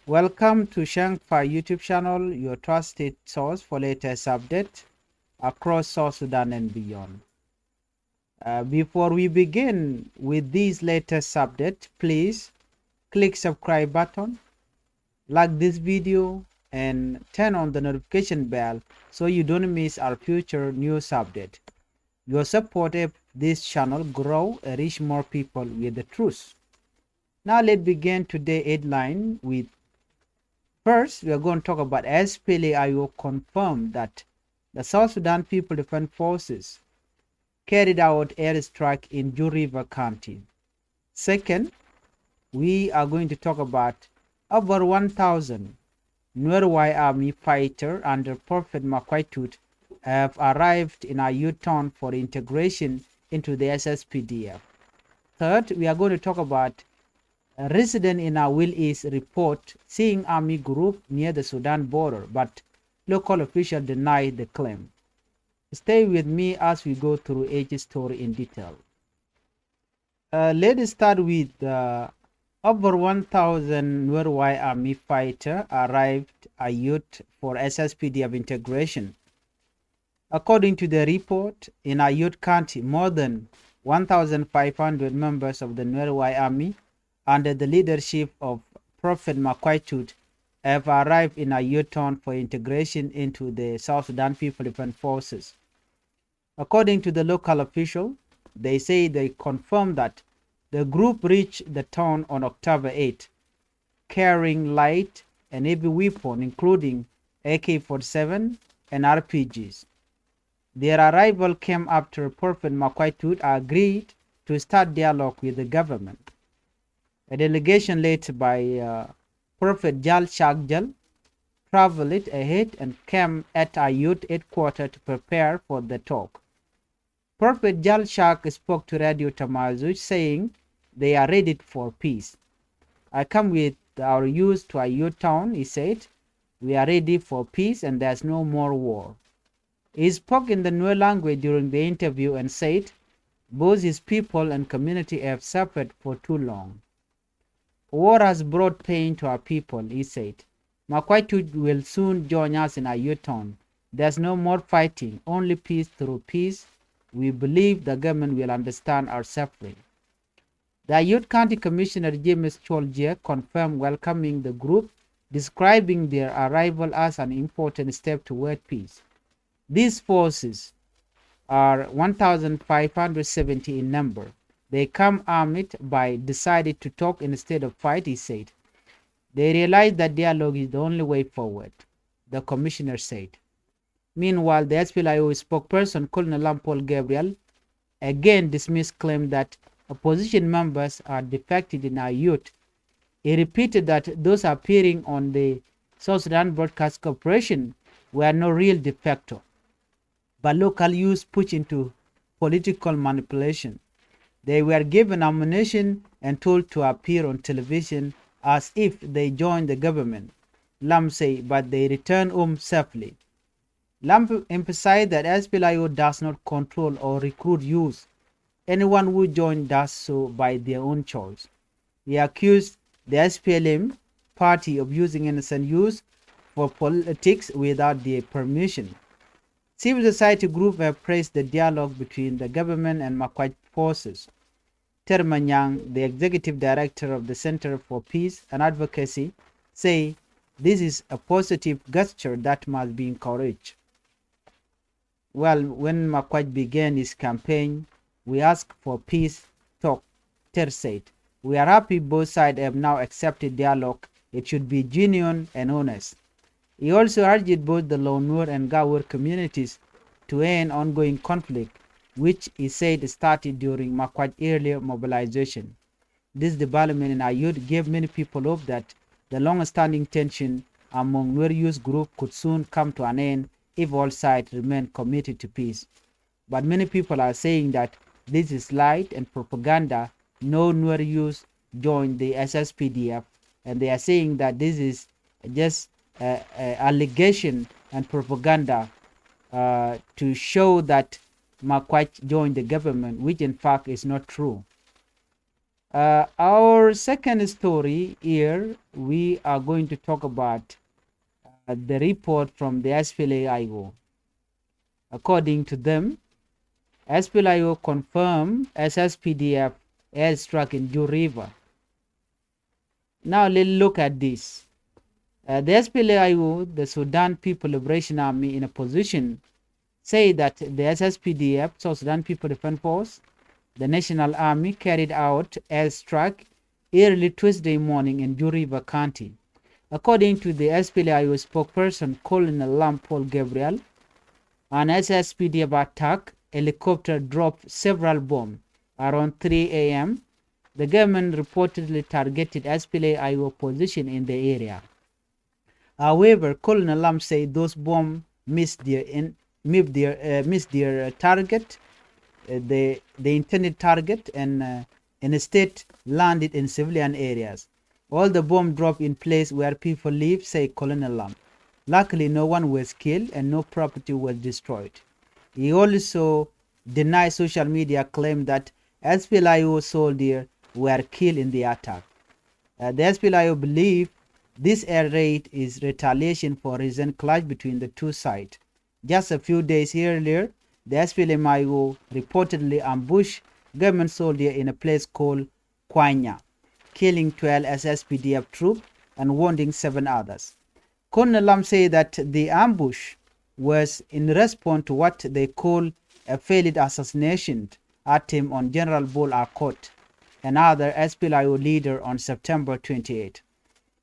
Welcome to Changfied YouTube channel, your trusted source for latest updates across South Sudan and beyond. Before we begin with these latest updates, please click subscribe button, like this video, and turn on the notification bell so you don't miss our future news update. Your support helps this channel grow and reach more people with the truth. Now let's begin today's headline with first, we are going to talk about SPLA Ayod confirmed that the South Sudan People Defense Forces carried out airstrike in Ju River County. Second, we are going to talk about over 1,000 Lirwa Army fighters under Prophet Makuach have arrived in Ayod town for integration into the SSPDF. Third, we are going to talk about a resident in Aweil East report seeing army group near the Sudan border, but local officials deny the claim. Stay with me as we go through each story in detail. Let's start with over 1,000 Lirwa army fighters arrived Ayod for SSPDF integration. According to the report, in Ayod County, more than 1,500 members of the Lirwa army under the leadership of Prophet Makuach have arrived in Ayod town for integration into the South Sudan People Defense Forces. According to the local official, they say they confirmed that the group reached the town on October 8, carrying light and heavy weapons including AK-47 and RPGs. Their arrival came after Prophet Makuach agreed to start dialogue with the government. A delegation led by Prophet Jal Shagjal traveled ahead and came at Ayod headquarters to prepare for the talk. Prophet Jal Shak spoke to Radio Tamazuch saying they are ready for peace. I come with our youth to Ayod town, he said. We are ready for peace and there's no more war. He spoke in the Nuer language during the interview and said both his people and community have suffered for too long. War has brought pain to our people, he said. Makuach will soon join us in Ayod town. There's no more fighting, only peace through peace. We believe the government will understand our suffering. The Ayod County Commissioner James Cholje confirmed welcoming the group, describing their arrival as an important step toward peace. These forces are 1,570 in number. They come armed by decided to talk instead of fight, he said. They realize that dialogue is the only way forward, the commissioner said. Meanwhile, the SPLA spokesperson, Colonel Lampol Gabriel, again dismissed claim that opposition members are defected in Ayod. He repeated that those appearing on the South Sudan Broadcast Corporation were no real defector, but local youth pushed into political manipulation. They were given ammunition and told to appear on television as if they joined the government, Lam said, but they returned home safely. Lam emphasized that SPLA does not control or recruit youth. Anyone who joins does so by their own choice. He accused the SPLM party of using innocent youth for politics without their permission. Civil society groups have praised the dialogue between the government and Makuach forces. Termanyang, the executive director of the Center for Peace and Advocacy, say this is a positive gesture that must be encouraged. Well, when Makuach began his campaign, we asked for peace talk, Ter said. We are happy both sides have now accepted dialogue. It should be genuine and honest. He also urged both the Lonur and Gawur communities to end ongoing conflict, which he said started during Makuach's earlier mobilization. This development in Ayod gave many people hope that the long-standing tension among Nuer youth group could soon come to an end if all sides remain committed to peace. But many people are saying that this is light and propaganda. No Nuer youth joined the SSPDF, and they are saying that this is just allegation and propaganda to show that Makuach joined the government, which in fact is not true. Our second story here, we are going to talk about the report from the SPLA. According to them, SPLA confirmed SSPDF airstrike in Ju River. Now let's look at this. The SPLA, the Sudan People Liberation Army, in a position, say that the SSPDF, South Sudan People Defense Force, the National Army, carried out airstrike early Tuesday morning in Ju River County. According to the SPLA spokesperson Colonel Lam Paul Gabriel, an SSPDF attack helicopter dropped several bombs around 3 a.m. The government reportedly targeted SPLA position in the area. However, Colonel Lam said those bombs missed their target, the intended target, and instead landed in civilian areas. All the bombs dropped in place where people live, said Colonel Lam. Luckily, no one was killed and no property was destroyed. He also denied social media claim that SPLA soldiers were killed in the attack. The SPLA believe this air raid is retaliation for recent clash between the two sides. Just a few days earlier, the SPLA reportedly ambushed government soldiers in a place called Kwanya, killing 12 SSPDF troops and wounding 7 others. Colonel Lam said that the ambush was in response to what they call a failed assassination attempt on General Bol Akot, another SPLA leader, on September 28.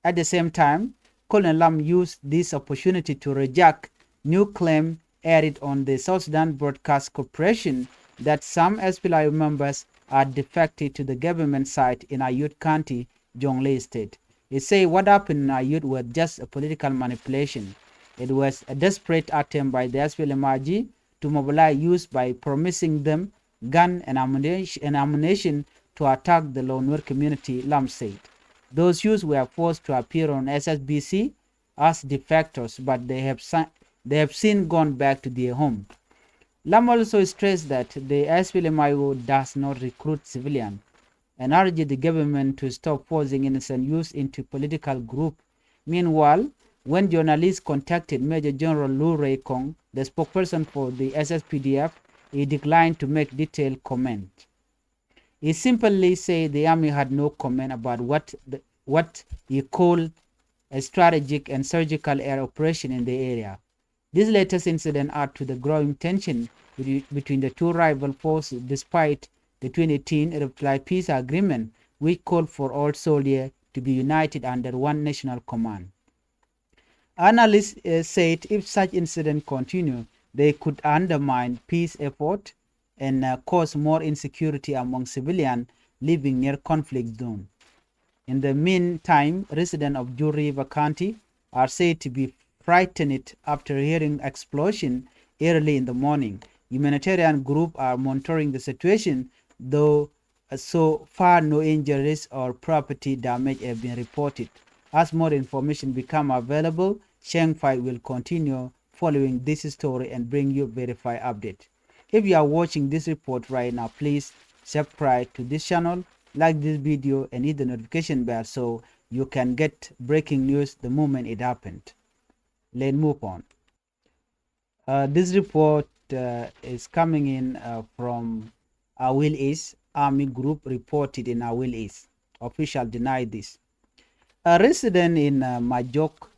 At the same time, Colonel Lam used this opportunity to reject new claim aired on the South Sudan Broadcast Corporation that some SPLA members are defected to the government site in Ayod County, Jonglei State. He said what happened in Ayod was just a political manipulation. It was a desperate attempt by the SPLA to mobilize youth by promising them gun and ammunition to attack the Lone community, Lam said. Those youths were forced to appear on SSBC as defectors, but they have since gone back to their home. Lam also stressed that the SPLA does not recruit civilians and urged the government to stop forcing innocent youth into political groups. Meanwhile, when journalists contacted Major General Lirwa, the spokesperson for the SSPDF, he declined to make detailed comment. He simply said the army had no comment about what he called a strategic and surgical air operation in the area. This latest incident added to the growing tension between the two rival forces despite the 2018 reply peace agreement, which called for all soldiers to be united under one national command. Analysts said if such incidents continue, they could undermine peace efforts and cause more insecurity among civilians living near conflict zones. In the meantime, residents of Ju River County are said to be frightened after hearing explosion early in the morning. Humanitarian groups are monitoring the situation, though so far no injuries or property damage have been reported. As more information becomes available, Changfied will continue following this story and bring you verified update. If you are watching this report right now, please subscribe to this channel, like this video, and hit the notification bell so you can get breaking news the moment it happened. Let's move on. This report is coming in from Aweil East Army Group, reported in Aweil East. Official denied this. A resident in Makuach,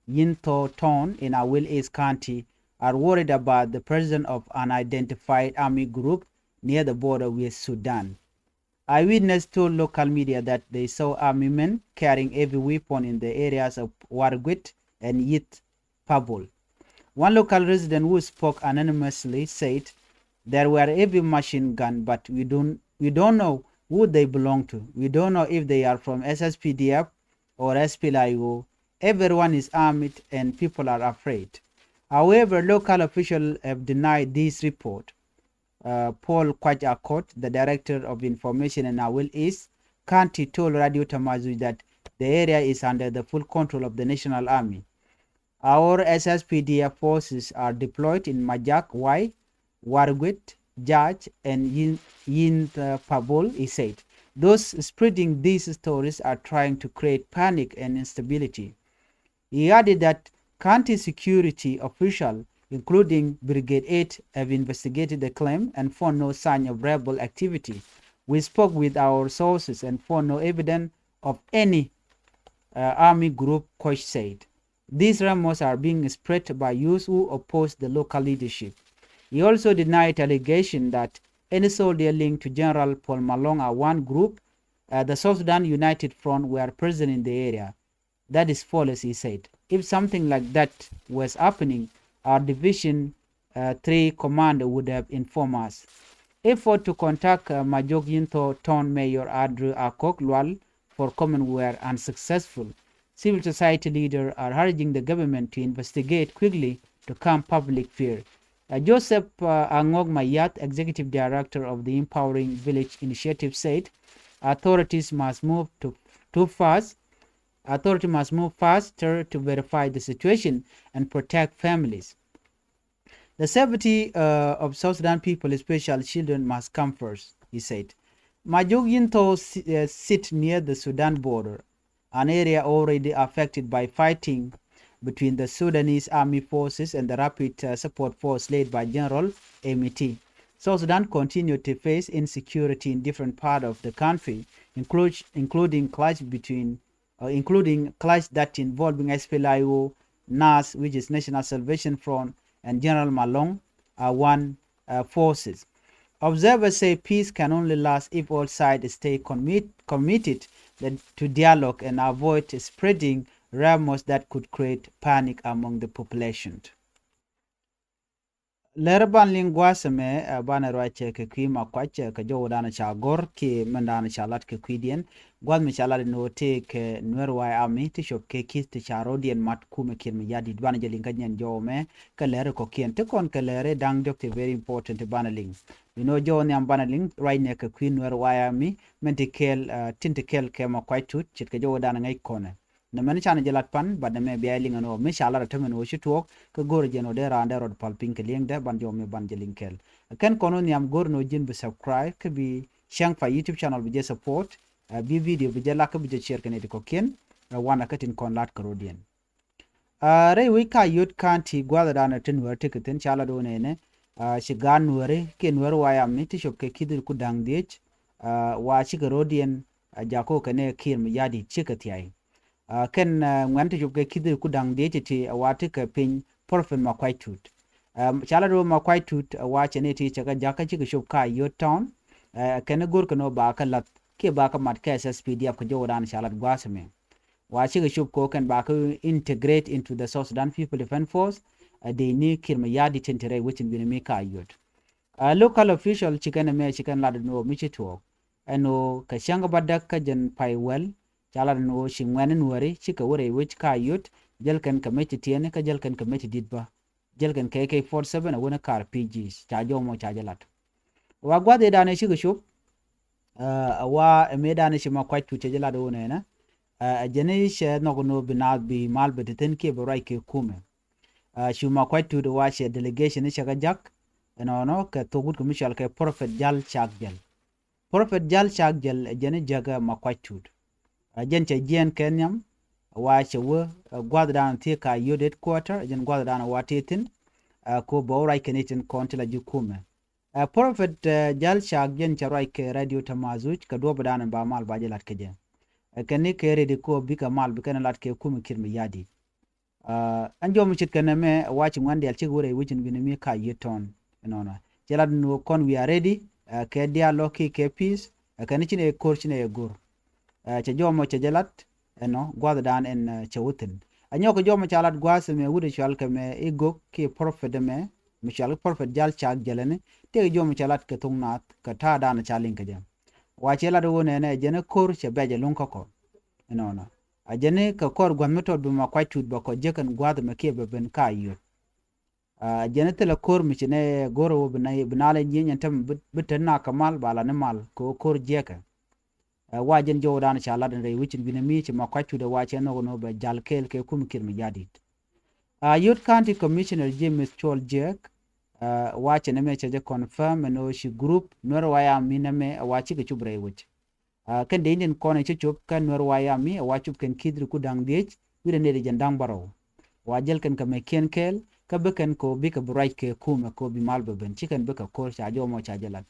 Yinto Town in Aweil East County are worried about the presence of unidentified army group near the border with Sudan. Eyewitnesses told local media that they saw army men carrying heavy weapons in the areas of Wargwit and Yit Pabul. One local resident who spoke anonymously said there were heavy machine guns, but we don't know who they belong to. We don't know if they are from SSPDF or SPLA. Everyone is armed and people are afraid. However, local officials have denied this report. Paul Kwachakot, the director of information in Aweil East County, told Radio Tamazu that the area is under the full control of the National Army. Our SSPDF forces are deployed in Makuach, Wargwit, Jaj, and Yin Pabul, he said. Those spreading these stories are trying to create panic and instability. He added that county security officials, including Brigade 8, have investigated the claim and found no sign of rebel activity. We spoke with our sources and found no evidence of any army group, Koch said. These rumors are being spread by youths who oppose the local leadership. He also denied allegation that any soldier linked to General Paul Malong are one group, the South Sudan United Front, were present in the area. That is false, he said. If something like that was happening, our Division 3 commander would have informed us. Effort to contact Majok Yinto Town Mayor Andrew Akok Lwal for comment were unsuccessful. Civil society leaders are urging the government to investigate quickly to calm public fear. Joseph Angog Mayat, executive director of the Empowering Village Initiative, said authorities must move faster to verify the situation and protect families. The safety of South Sudan people, especially children, must come first, he said. Majok Yinto sit near the Sudan border, an area already affected by fighting between the Sudanese army forces and the rapid support force led by General Amity. South Sudan continued to face insecurity in different parts of the country, including clash that involving SPLA, NAS, which is National Salvation Front, and General Malong one forces. Observers say peace can only last if all sides stay committed to dialogue and avoid spreading rumors that could create panic among the population. Lerban lingwasame bana roache ke kui Makuach ke jo dana chagor ki mendana chalat ke kuidien gwad me chalat no te ke Lirwa ami ti shop ke kis ti charodian mat kume kirmi yadi bana jelinga nyen jo me ke lere ko kien te kon ke lere dang dok te very important bana ling jo ne am bana ling right ne ke kui Lirwa ami menti kel tintekel ke Makuach tut chit ke jo dana ngai kone na mani chana jelat pan bad me biya linga no me shala ta men wo shituok ke gor jeno de rande rod pal pink lieng de ban jo me ban jelinkel ken kono ni am gor no jin be subscribe ke bi Changfied YouTube channel bi je support bi video bi je la ke bi je share keneti ko ken wana katin kon lat karodien re we ka Ayod County gwada dana tin wer tiketen chala do ne shigan were ken wer waya mi ti shop ke kidir ku dang dich wa shigarodien jako kene kir mi yadi chikat yai ken ngante jubge kidir kudang detiti wati ka pin porfen Makuach tut chala do Makuach tut wa chene ti chaga jaka chi shop ka Ayod town ken gur kono ba ka lat ke ba ka mat ka SSPDF ko jodan chala gwasme wa chi shop ko ken ba ka integrate into the South Sudan People Defense Force they ni kirma yadi tentere wichin bin me ka Ayod local official chicken lad no michi to ano ka shanga badak ka jen Aweil chala no shingwanen wari chika wore which ka Ayod jelkan committee tiene ka jelkan committee didba jelkan KK47 wona kar PGs cha jomo cha jalat wa gwade dane shiga shop wa medane shi Makuach tu jela do na jene she no no binad bi mal beten ke borai ke kume shi Makuach tu do wa she delegation shaga jak no ka togut commission ke prophet jal chagjel jene jaga Makuach tu jen che jen kenyam wa che wo gwada dan te ka Ayod headquarter jen gwada dan wa tetin ko borai kenetin kontila jukume prophet jal shag jen charai ke radio tamazuch ka do badan ba mal ba jelat ke jen kene ke redi ko bika mal bika lat ke kum kirmi yadi anjo mu chit kana me wachi ngwande al chigure wichin binemi ka yeton no jelat no kon we are ready ke dialogue ke peace kene chine kor chine gur che jomo che jelat no gwada dan en chewutin anyo ko jomo chalat gwase me wude chal ke me ego ke prophet me michal prophet jal chag jelene te jomo chalat ke tungnat ka ta dan chalin ke jam wa chela do ne jene kor che beje lunko ko no ajene ka kor gwan metod bi Makuach tut ba ko jekan gwada me ke ben ka Ayod jene tele kor mi chene goro binale nyen tam bitanna kamal bala ne mal ko kor jeka wajen jo dan chala den re wichin binemi che Makuach tut wa che no ba jal kel ke kum kirmi yadit Ayod County Commissioner James Chol Jek wache ne me che confirm no shi group nor waya miname wachi ke chubre wich kan de nin kone chup kan nor wayami wa chup kan kidru ku dang diech wida ne de jandang baro wa jel kan ka meken kel ka beken ko bi ka bright ke kuma ko bi malbe ben chicken beka ko cha jomo cha jalat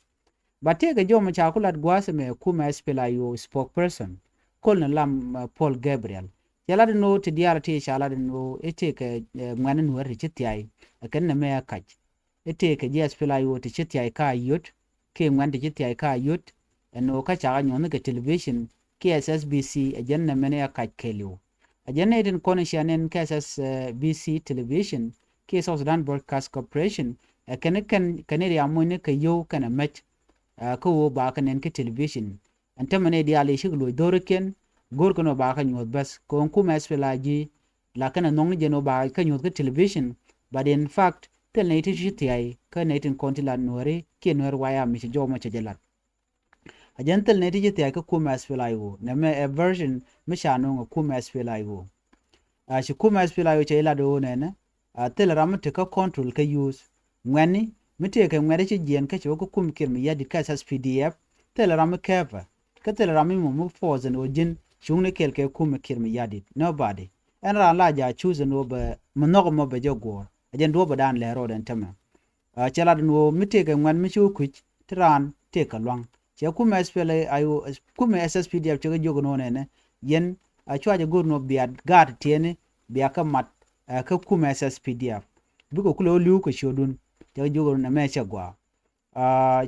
bate ga jomo cha kulat gwase me kuma SPLA yo spokesperson kol na lam Paul Gabriel yala no ti diara ti shala no ete ke manen wer ti tiai kan na me kach ete ke SPLA yo ti tiai ka yot ke ngwan ti tiai ka yot no ka cha nyon ke television ke SSBC ajen na mene kach kelio ajen ne den kono shanen ke SSBC television ke South Sudan Broadcast Corporation kan ne ya mo ne ke yo kana match ko wo ba kan en ke television anta mane dia le shi lo dorken gor kono ba kan yot bas ko ku mes pelaji la kana nong je no ba kan yot ke television but in fact tel ne ti ti ai ka ne tin kontila nore ke nor waya mi jo mo che jelat a gentle ne ti ti ai ka ku mes pelayo ne me a version mi sha no ku mes pelayo a shi ku mes pelayo che la do ne ne a tel ram te ka control ka use ngani mite ke ngare che jen ka ko kum kir mi yadi ka SPDF tel ram keva ka tel ram mu force no jin shungne kel ke kum kir mi yadi nobody en ra la ja choose no be mnogo mo be jogo ajen do ba dan le ro den tema a chela no mite ke ngwan mi chu kuch tran te ka lwang che kum SPLA ayo kum SSPDF che jogo no ne yen a chwa je gur no biad gad tiene biya ka mat ka kum SSPDF buko kulo liu ko shodun te jogo na me che gwa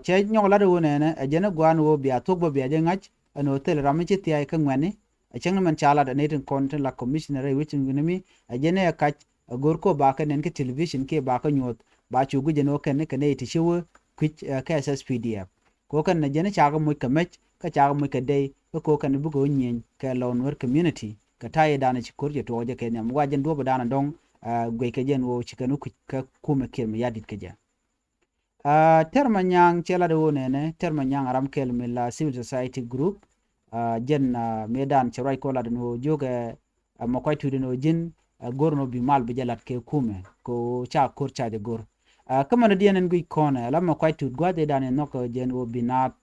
che nyong la do ne ajena gwa no biya tokbo biya je ngach ano tel ram che ti ai ka ngwane achang man chala da ne tin content la commissioner which ngunimi ajena ya kach gor ko ba ka nen ke television ke ba ka nyot ba chu gu jeno ken ke ne ti shew kwich ka SSPDF ko kan na jena cha ga mu ka mech ka cha ga mu ka dei ko kan bu go nyen ka lon wer community ka taye dana ci korje to je ke nyam wajen do ba dana dong gwe ke jen wo chikanu ka kuma kel mi yadit ke ja termanyang chela do ne termanyang aram kel mi la civil society group jen medan chorai ko la no joge mo koy tude no jin gorno bi mal bi jalat ke kume ko cha kor cha de gor kama na dienen gui kona la mo koy tud gwa de dan no ko jen wo binat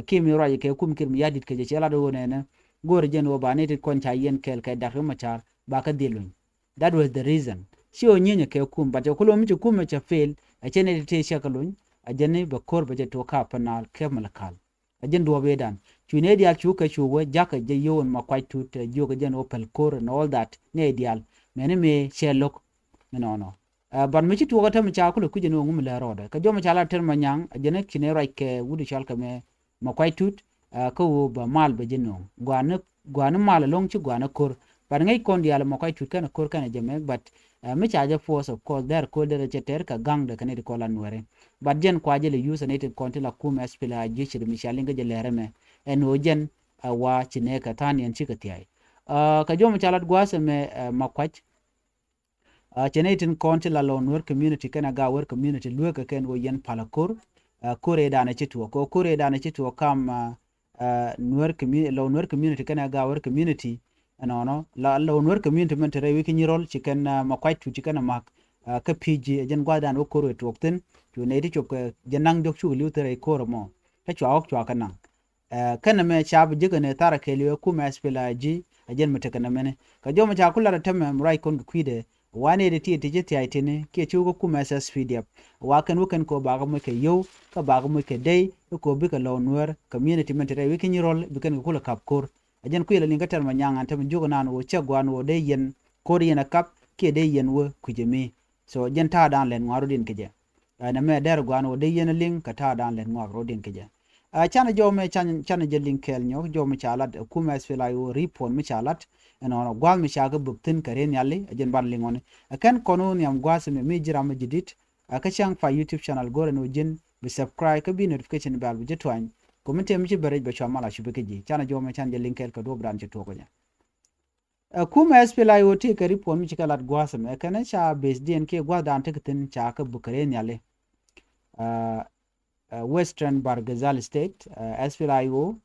kimi ro ke kum kel mi yadit ke je chela do ne gor jen wo ba ne ti kon cha yen kel ke dakh ma char ba ka dilun that was the reason sio nyenye ke kum but ko lo mi kum cha fail a chene te shakalun a jene ba kor ba je to ka panal ke malakal a jen do be dan chune dial chu ka chu wo jaka je yon ma kwai tut jo ga jen opel kor and all that ne dial mene me shelok no ban mi tu ga tam cha ko ku je no ngum la roda ka jo ma chala ter manyang a jene kine right ke wudu chal ka me ma kwai tut ko ba mal ba jeno gwana mal long chu gwana kor but ngai kon dial mo koy tut kana kor kana jeme but mi charge force of course there ko der cheter ka gang de kana ko lan were but jen kwa je le use native konti la kum SPLA jichir mi shalinga je lereme en ojen wa chine ka tani en chikatiai ka jo mo chalat gwase me makwach chenetin konti la lon wer community kana ga wer community luwe ka ken wo yen palakor kore dana chitu ko kore dana chitu kam nwer community lon wer community kana ga wer community no la wonwer community men tere wiki nyirol chicken makwai tu chicken mak ka pg jen gwadan o koro tokten tu ne ti chop jenang jok chu liu tere koro mo ta chwa ok chwa kana kana me chab jiga ne tara ke liu ku ma SPLA ji jen mete kana mene ka jo ma cha kula ta me rai kon kwide wane de ti ti ti aitene ke chu ko ku ma SPDF wa kan wukan ko ba ga mo ke yo ka ba ga mo ke dei ko bi ka lawnwer community men tere wiki nyirol bi kan kula kap kor ajen kuyela linga tar manyanga tam jogo nan wo chagwan wo de yen kor yen kap ke de yen wo kujemi so jen ta dan len ngaro din keje na me der gwan wo de yen ling ka ta dan len ngaro din keje chana jo me chana je link kel nyok jo me chalat kuma SPLA yo report me chalat no gwan me chaga buktin karen yalle ajen ban lingone kan kono nyam gwas me jira me jidit ka Changfied YouTube channel gore no jin be subscribe ka bi notification bell bu jetwan komite mi bare be chama la shubeke ji chana jo me chan je linkel ka do bran je to ko nya kuma SPLA yo ti ka report mi chikalat gwasam kana cha base DNK gwa dan tekin cha ka bukare nyale Western Bargazal State SPLA yo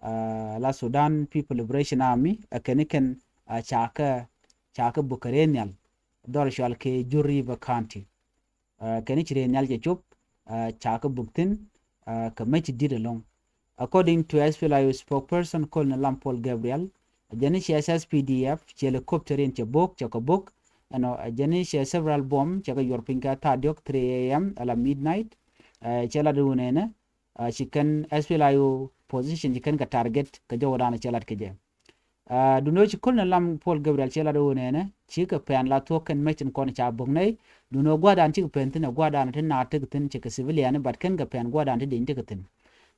la Sudan People Liberation Army akaniken cha ka bukare nyal dor shal ke Juri County kani chire nyal je chop cha ka buktin ka mechi didalong According to SPLA spokesperson Colonel Lampol Gabriel, ajani shi SSPDF shi helicopter in Chabok, Chakabok, ajani shi several bomb chaka yorpinka tadiok 3 a.m. ala midnight. Chela dunene shi kan SPLA position shi kan ka target ka jawadana chelat keje. Duno shi Colonel Lampol Gabriel chela dunene shi ka pen la token mechin kon cha bongnay duno gwadan chi pen tin gwadan tin na tin chi ka civilian but kan ka pen gwadan tin tin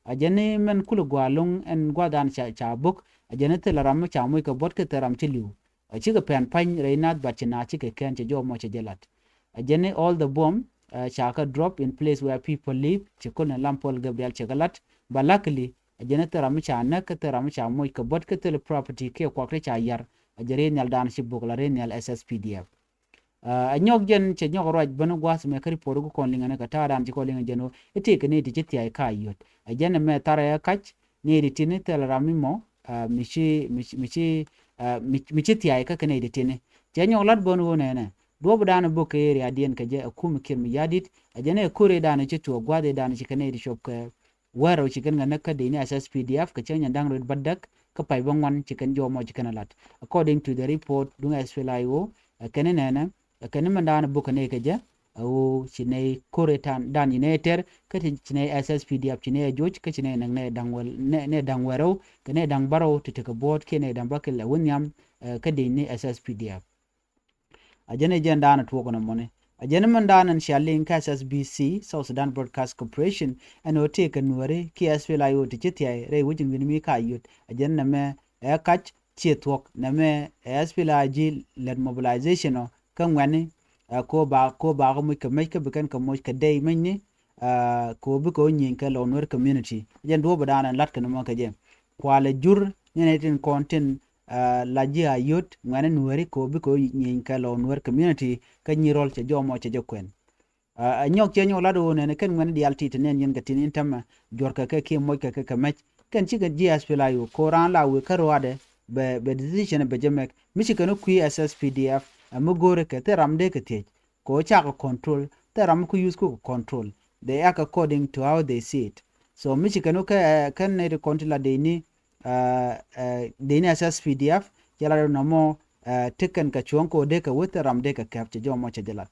ajane men kulu gwalung en gwadan cha buk ajane te laram cha moy ka bot ke teram chiliu chi ka pen pan reinat but na chi ke ken che jo mo che jelat ajane all the bomb cha ka drop in place where people live chi kun Lampol Gabriel che galat but luckily ajane teram cha na ka teram cha moy ka bot ke tel property ke kwa ke cha yar ajare nyal dan shi buk la renal SSPDF anyok jen che nyok roj bano gwas me kari poru ko konlinga ne kata dan ko linga jeno ete ke ne ti cheti ay kayot ajene me tara ya kach ne ri tini tel ramimo michi ti ay ka ne ri tini je nyok lat bonu ne do budana bo ke ri adien ke je akum kir mi yadit ajene kure dana che to gwade dana che ne ri shop ke waro chicken ngana ka de ni SSPDF ka chen nyandang red badak ka pai bangwan chicken jo mo chicken lat according to the report dunga SPLA kenene kani mandana buka ne keje o chine koretan dan ne ter kati chine SSPDF chine joj ka chine nang ne dangwel ne dangwero kane dang baro titeka bot kene dang bakel wunyam kadi ni SSPDF ajene jendana tuko na mone ajene mandana shalling ka SSBC South Sudan Broadcast Corporation and o take nuare ki SPLA yo tichetia re wujin winmi ka yut ajene na me kach chetwok na me SPLA ji led mobilization kan wani ko ba ko mu ka mai ka bikan ka mo ka dai manni ko bi ko nyin ka lonwer community jen do badana lat kan mo ka je kwale jur ne tin content la ji Ayod ngane nuwari ko bi ko nyin ka lonwer community ka nyirol che jomo che jokwen nyok che nyola do ne kan ngane dialti tenen nyen ka tin tam jor ka ke mo ka ka mach kan ci ga GSPLA yo ko ran la we karwade be decision be jemek mishi kan ku SSPDF amugore ke te ramde ke te ko chaka control te ram ku use ku control they act according to how they see it so michikano ka kan ne control de ni SSPDF jala no mo tikken ka chonko de ka wote ramde ka capture jo mo chedela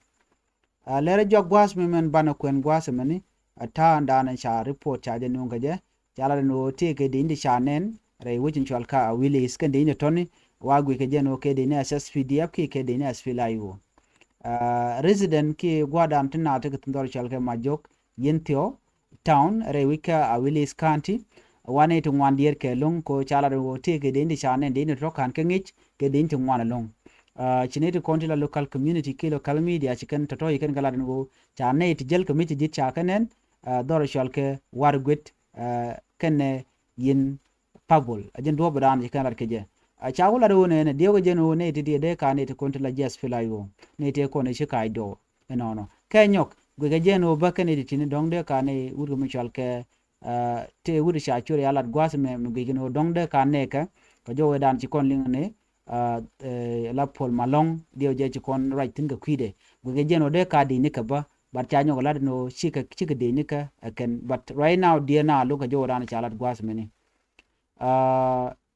lere jog gwas men bana kwen gwas mani ata ndana sha report cha de nunga je jala no te ke de indi shanen re wujin chalka Aweil iskan de ni toni wagwe ke jeno ke de ni SSPDF ke de ni SPLA yo resident ki gwadan tina te tndor chalke majok yentio town re wika Aweil county wane to ngwan dier ke long ko chala ro te ke de ni shanen de ni rokan ke ngich ke de ni ngwan long chinete konti la local community ki local media chicken toto yiken galan go chane it jel committee jit chakanen dor chalke wargwet kenne yin pabol ajen do badan yikan lar ke je chawula do ne dio jeno ne ti de ka ne ti konti la SPLA yo ne te ko ne shikai do no kenyok gwe jeno ba kene ti ni dong de ka ne urgo michal ke te wuri sha churi alat gwas me gwe no dong de ka ne ka ko jo dan ci kon ling ne la pol malong dio je ci kon right tinga kwide gwe jeno de ka di ni ka ba bar cha nyok la no chika de ni ka ken but right now dia na lo ka jo dan ci alat gwas me ni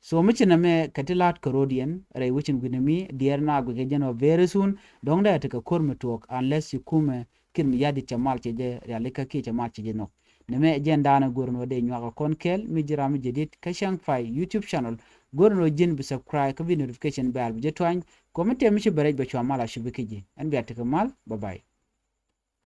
so michina me katilat Carodian re wichin winami dear na go gejeno very soon dong da take korme talk unless you come kin yadi chamal cheje realika ki chamal cheje no neme agenda na gorno de nyaka konkel mi jira mi jedit ka Changfied YouTube channel gorno jin bi subscribe ka bi notification bell bi jetwang comment mi ci bare be chamala shibikiji an bi ataka mal bye bye